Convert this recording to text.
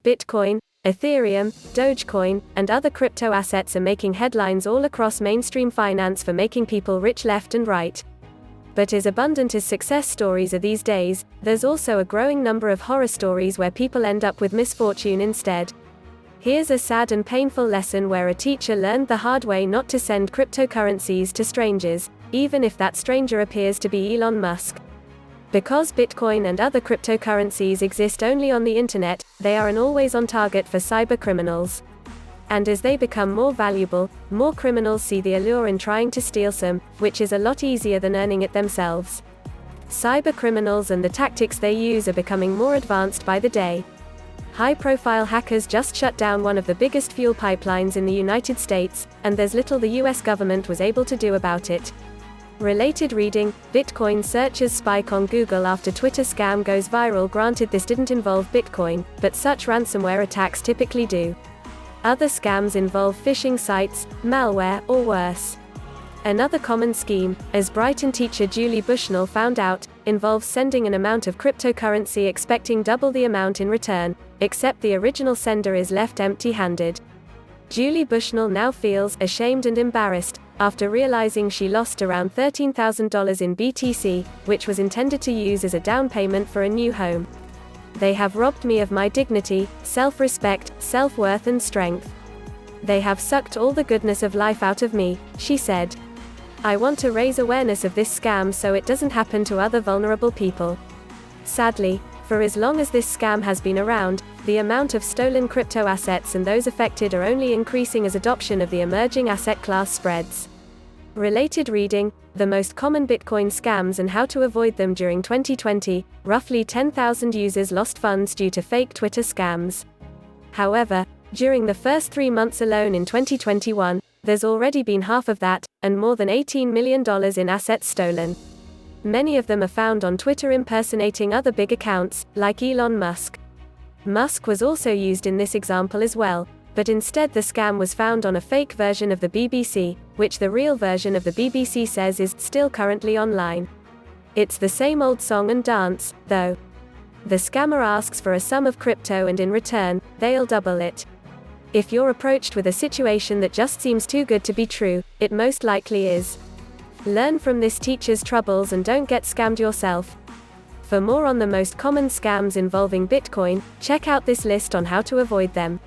Bitcoin, Ethereum, Dogecoin, and other crypto assets are making headlines all across mainstream finance for making people rich left and right. But as abundant as success stories are these days, there's also a growing number of horror stories where people end up with misfortune instead. Here's a sad and painful lesson where a teacher learned the hard way not to send cryptocurrencies to strangers, even if that stranger appears to be Elon Musk. Because Bitcoin and other cryptocurrencies exist only on the internet, they are an always-on target for cyber criminals. And as they become more valuable, more criminals see the allure in trying to steal some, which is a lot easier than earning it themselves. Cyber criminals and the tactics they use are becoming more advanced by the day. High-profile hackers just shut down one of the biggest fuel pipelines in the United States, and there's little the US government was able to do about it. Related reading: Bitcoin searches spike on Google after Twitter scam goes viral. Granted, this didn't involve Bitcoin, but such ransomware attacks typically do. Other scams involve phishing sites, malware, or worse. Another common scheme, as Brighton teacher Julie Bushnell found out, involves sending an amount of cryptocurrency expecting double the amount in return, except the original sender is left empty-handed. Julie Bushnell now feels ashamed and embarrassed, after realizing she lost around $13,000 in BTC, which was intended to use as a down payment for a new home. "They have robbed me of my dignity, self-respect, self-worth and strength. They have sucked all the goodness of life out of me," she said. "I want to raise awareness of this scam so it doesn't happen to other vulnerable people." Sadly, for as long as this scam has been around, the amount of stolen crypto assets and those affected are only increasing as adoption of the emerging asset class spreads. Related reading: The most common Bitcoin scams and how to avoid them. During 2020, roughly 10,000 users lost funds due to fake Twitter scams. However, during the first 3 months alone in 2021, there's already been half of that, and more than $18 million in assets stolen. Many of them are found on Twitter impersonating other big accounts, like Elon Musk. Musk was also used in this example as well, but instead the scam was found on a fake version of the BBC, which the real version of the BBC says is still currently online. It's the same old song and dance, though. The scammer asks for a sum of crypto and in return, they'll double it. If you're approached with a situation that just seems too good to be true, it most likely is. Learn from this teacher's troubles and don't get scammed yourself. For more on the most common scams involving Bitcoin, check out this list on how to avoid them.